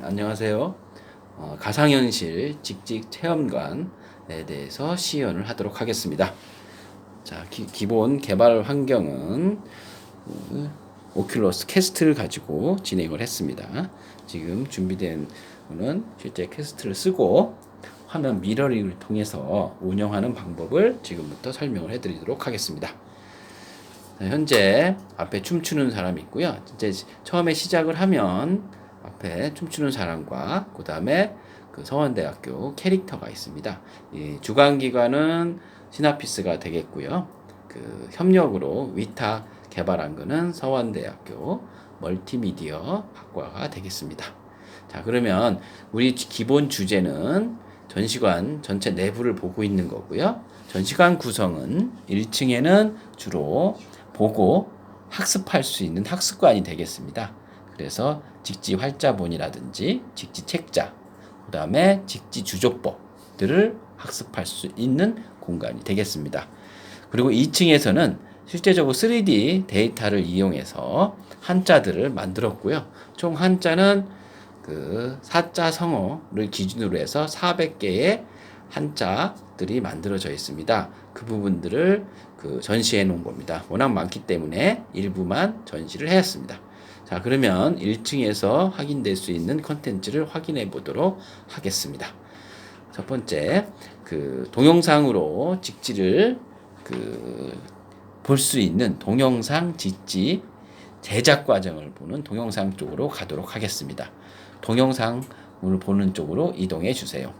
안녕하세요. 가상현실 직직 체험관에 대해서 시연을 하도록 하겠습니다. 자, 기본 개발 환경은 오큘러스 퀘스트를 가지고 진행을 했습니다. 지금 준비된 거는 실제 퀘스트를 쓰고 화면 미러링을 통해서 운영하는 방법을 지금부터 설명을 해드리도록 하겠습니다. 현재 앞에 춤추는 사람이 있고요. 이제 처음에 시작을 하면 앞에 춤추는 사람과 그 다음에 그 서원대학교 캐릭터가 있습니다. 이 주관기관은 시나피스가 되겠고요. 그 협력으로 위탁 개발한 거는 서원대학교 멀티미디어 학과가 되겠습니다. 자, 그러면 우리 기본 주제는 전시관 전체 내부를 보고 있는 거고요. 전시관 구성은 1층에는 주로 보고 학습할 수 있는 학습관이 되겠습니다. 그래서 직지 활자본이라든지 직지 책자, 그 다음에 직지 주조법들을 학습할 수 있는 공간이 되겠습니다. 그리고 2층에서는 실제적으로 3D 데이터를 이용해서 한자들을 만들었고요. 총 한자는 그 사자 성어를 기준으로 해서 400개의 한자들이 만들어져 있습니다. 그 부분들을 그 전시해 놓은 겁니다. 워낙 많기 때문에 일부만 전시를 했습니다. 자, 그러면 1층에서 확인될 수 있는 컨텐츠를 확인해 보도록 하겠습니다. 첫 번째, 그 동영상으로 직지를 볼 수 있는 동영상 직지 제작 과정을 보는 동영상 쪽으로 가도록 하겠습니다. 동영상을 보는 쪽으로 이동해 주세요.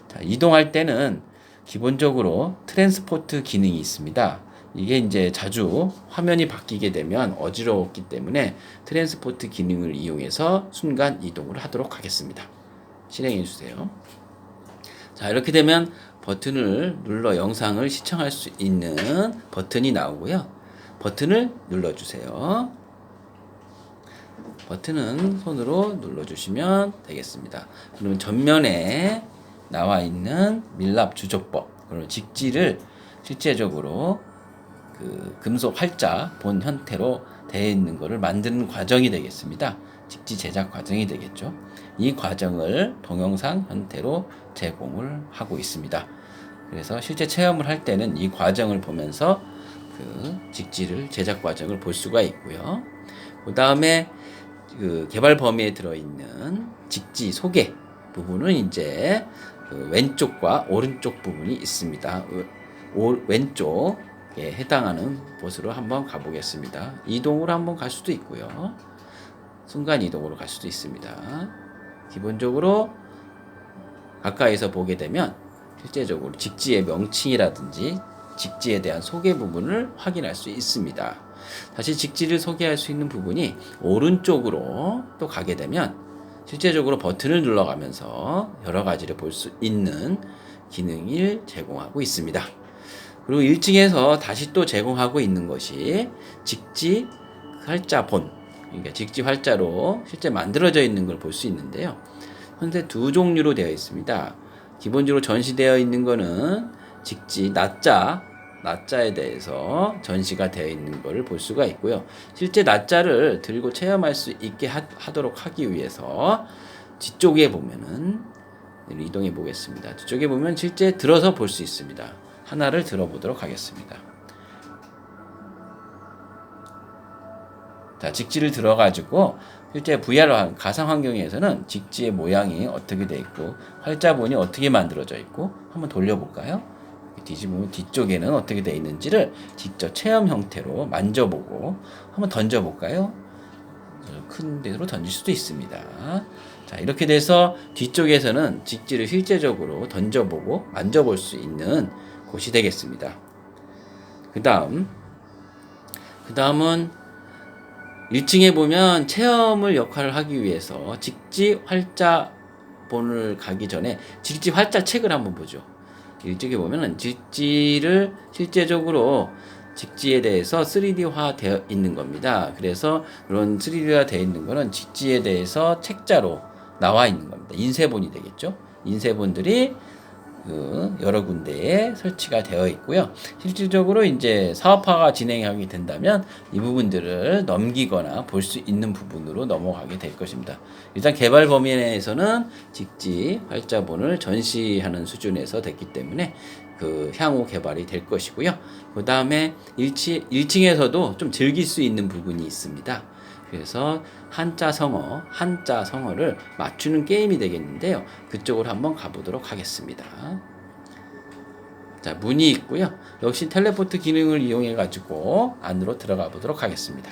자, 이동할 때는 기본적으로 트랜스포트 기능이 있습니다. 이게 이제 자주 화면이 바뀌게 되면 어지러웠기 때문에 트랜스포트 기능을 이용해서 순간 이동을 하도록 하겠습니다. 실행해 주세요. 자, 이렇게 되면 버튼을 눌러 영상을 시청할 수 있는 버튼이 나오고요. 버튼을 눌러주세요. 버튼은 손으로 눌러주시면 되겠습니다. 그러면 전면에 나와 있는 밀랍 주조법, 그리고 직지를 실제적으로 그 금속 활자 본 형태로 되어 있는 것을 만드는 과정이 되겠습니다. 직지 제작 과정이 되겠죠. 이 과정을 동영상 형태로 제공을 하고 있습니다. 그래서 실제 체험을 할 때는 이 과정을 보면서 그 직지를 제작 과정을 볼 수가 있고요. 그 다음에 그 개발 범위에 들어있는 직지 소개 부분은 이제 그 왼쪽과 오른쪽 부분이 있습니다. 왼쪽에 해당하는 곳으로 한번 가보겠습니다. 이동으로 한번 갈 수도 있고요. 순간 이동으로 갈 수도 있습니다. 기본적으로 가까이서 보게 되면 실제적으로 직지의 명칭이라든지 직지에 대한 소개 부분을 확인할 수 있습니다. 다시 직지를 소개할 수 있는 부분이 오른쪽으로 또 가게 되면 실제적으로 버튼을 눌러가면서 여러 가지를 볼 수 있는 기능을 제공하고 있습니다. 그리고 1층에서 다시 또 제공하고 있는 것이 직지 활자본, 그러니까 직지 활자로 실제 만들어져 있는 걸 볼 수 있는데요. 현재 두 종류로 되어 있습니다. 기본적으로 전시되어 있는 거는 직지 낮자에 대해서 전시가 되어 있는 것을 볼 수가 있고요. 실제 낮자를 들고 체험할 수 있게 하도록 하기 위해서 뒤쪽에 보면은 이동해 보겠습니다. 뒤쪽에 보면 실제 들어서 볼 수 있습니다. 하나를 들어보도록 하겠습니다. 자, 직지를 들어가지고 실제 VR 가상 환경에서는 직지의 모양이 어떻게 되어 있고 활자본이 어떻게 만들어져 있고 한번 돌려볼까요? 뒤집으면 뒤쪽에는 어떻게 되어 있는지를 직접 체험 형태로 만져보고 한번 던져볼까요? 큰 데로 던질 수도 있습니다. 자, 이렇게 돼서 뒤쪽에서는 직지를 실제적으로 던져보고 만져볼 수 있는 곳이 되겠습니다. 그 다음은 1층에 보면 체험을 역할을 하기 위해서 직지 활자본을 가기 전에 직지 활자 책을 한번 보죠. 이쪽에 보면은 직지를 실제적으로 직지에 대해서 3D화 되어 있는 겁니다. 그래서 그런 3D화 되어 있는 거는 직지에 대해서 책자로 나와 있는 겁니다. 인쇄본이 되겠죠. 인쇄본들이 여러 군데에 설치가 되어 있고요. 실질적으로 이제 사업화가 진행하게 된다면 이 부분들을 넘기거나 볼 수 있는 부분으로 넘어가게 될 것입니다. 일단 개발 범위 내에서는 직지 활자본을 전시하는 수준에서 됐기 때문에 향후 개발이 될 것이고요. 그 다음에 1층에서도 좀 즐길 수 있는 부분이 있습니다. 그래서 한자 성어를 맞추는 게임이 되겠는데요. 그쪽으로 한번 가보도록 하겠습니다. 자, 문이 있고요. 역시 텔레포트 기능을 이용해 가지고 안으로 들어가 보도록 하겠습니다.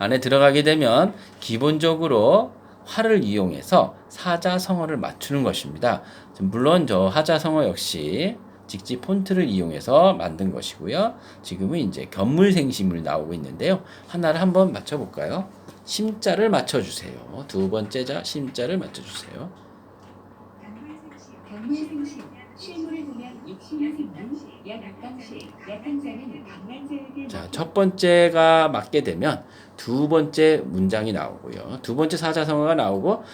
안에 들어가게 되면 기본적으로 활을 이용해서 사자성어를 맞추는 것입니다. 물론 저 하자성어 역시 직지 폰트를 이용해서 만든 것이고요. 지금은 이제 견물생심을 나오고 있는데요. 하나를 한번 맞춰볼까요? 심자를 맞춰주세요. 두 번째 자 심자를 맞춰주세요. 자, 첫 번째가 맞게 되면 두 번째 문장이 나오고요. 두 번째 사자성어가 나오고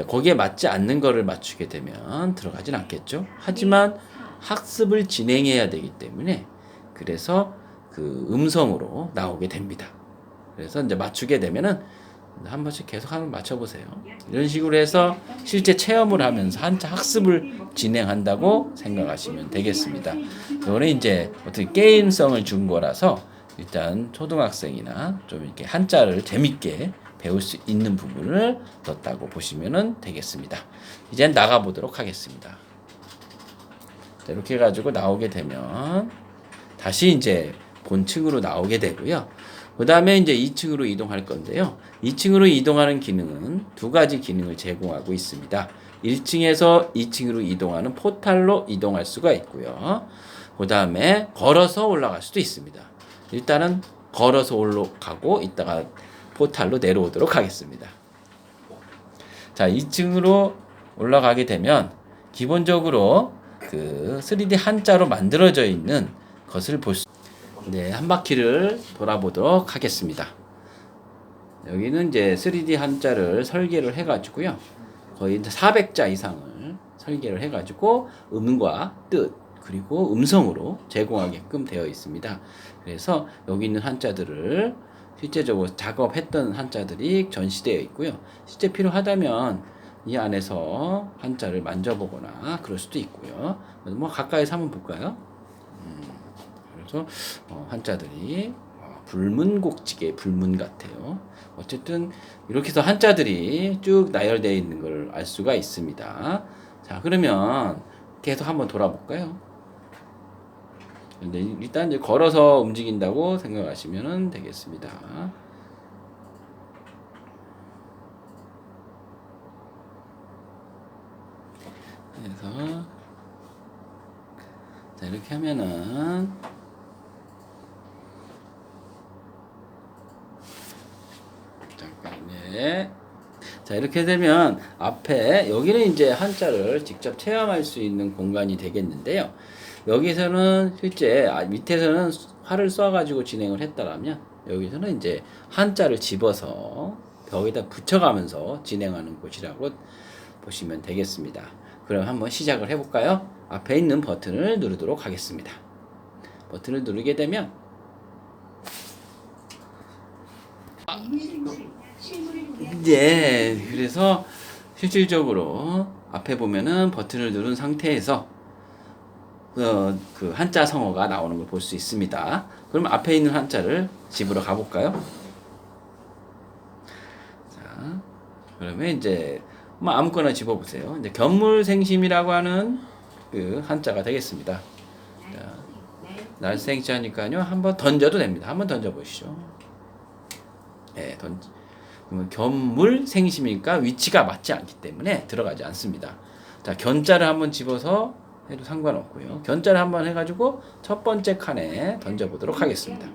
거기에 맞지 않는 거를 맞추게 되면 들어가진 않겠죠. 하지만 학습을 진행해야 되기 때문에 그래서 음성으로 나오게 됩니다. 그래서 이제 맞추게 되면은 한 번씩 계속 한번 맞춰보세요. 이런 식으로 해서 실제 체험을 하면서 한자 학습을 진행한다고 생각하시면 되겠습니다. 이거는 이제 어떻게 게임성을 준 거라서 일단 초등학생이나 좀 이렇게 한자를 재밌게 배울 수 있는 부분을 넣었다고 보시면 되겠습니다. 이제 나가보도록 하겠습니다. 자, 이렇게 해가지고 나오게 되면 다시 이제 본층으로 나오게 되고요. 그 다음에 이제 2층으로 이동할 건데요. 2층으로 이동하는 기능은 두 가지 기능을 제공하고 있습니다. 1층에서 2층으로 이동하는 포탈로 이동할 수가 있고요. 그 다음에 걸어서 올라갈 수도 있습니다. 일단은 걸어서 올라가고 이따가 포탈로 내려오도록 하겠습니다. 자, 2층으로 올라가게 되면 기본적으로 3D 한자로 만들어져 있는 것을 볼 수 네, 한 바퀴를 돌아보도록 하겠습니다. 여기는 이제 3D 한자를 설계를 해가지고요. 거의 400자 이상을 설계를 해가지고 음과 뜻, 그리고 음성으로 제공하게끔 되어 있습니다. 그래서 여기 있는 한자들을 실제적으로 작업했던 한자들이 전시되어 있고요. 실제 필요하다면 이 안에서 한자를 만져보거나 그럴 수도 있고요. 뭐 가까이서 한번 볼까요? 그래서 한자들이 불문곡지계 불문 같아요. 어쨌든 이렇게 해서 한자들이 쭉 나열되어 있는 걸 알 수가 있습니다. 자, 그러면 계속 한번 돌아볼까요? 근데 일단 이제 걸어서 움직인다고 생각하시면 되겠습니다. 그래서 자, 이렇게 하면은 잠깐만요. 자, 이렇게 되면 앞에 여기는 이제 한자를 직접 체험할 수 있는 공간이 되겠는데요. 여기서는 실제 밑에서는 활을 쏴가지고 진행을 했다라면 여기서는 이제 한자를 집어서 벽에다 붙여가면서 진행하는 곳이라고 보시면 되겠습니다. 그럼 한번 시작을 해볼까요? 앞에 있는 버튼을 누르도록 하겠습니다. 버튼을 누르게 되면 네, 그래서 실질적으로 앞에 보면은 버튼을 누른 상태에서 그 한자 성어가 나오는 걸 볼 수 있습니다. 그럼 앞에 있는 한자를 집으러 가볼까요? 자, 그러면 이제 뭐 아무거나 집어보세요. 이제 견물생심이라고 하는 그 한자가 되겠습니다. 자, 날생자니까요. 한번 던져도 됩니다. 한번 던져보시죠. 네, 그러면 견물생심이니까 위치가 맞지 않기 때문에 들어가지 않습니다. 자, 견자를 한번 집어서 해도 상관없고요. 견자를 한번 해가지고 첫 번째 칸에 던져보도록 하겠습니다.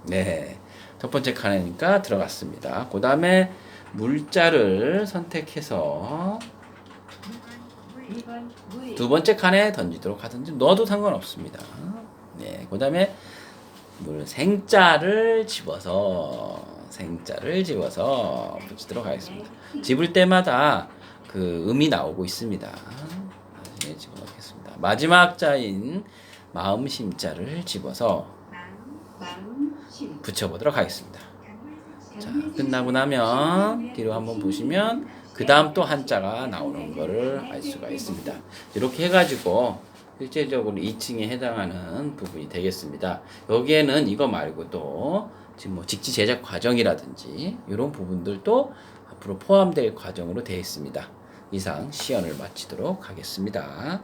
네, 첫 번째 칸이니까 들어갔습니다. 그 다음에 물자를 선택해서 두 번째 칸에 던지도록 하든지 넣어도 상관없습니다. 네, 그 다음에 생자를 집어서 생자를 집어서 붙이도록 하겠습니다. 집을 때마다 그 음이 나오고 있습니다. 다시 집어넣겠습니다. 마지막 자인 마음심자를 집어서 붙여보도록 하겠습니다. 자, 끝나고 나면 뒤로 한번 보시면 그 다음 또 한자가 나오는 거를 알 수가 있습니다. 이렇게 해가지고 실제적으로 2층에 해당하는 부분이 되겠습니다. 여기에는 이거 말고 또 지금 뭐 직지 제작 과정이라든지 이런 부분들도 앞으로 포함될 과정으로 되어 있습니다. 이상 시연을 마치도록 하겠습니다.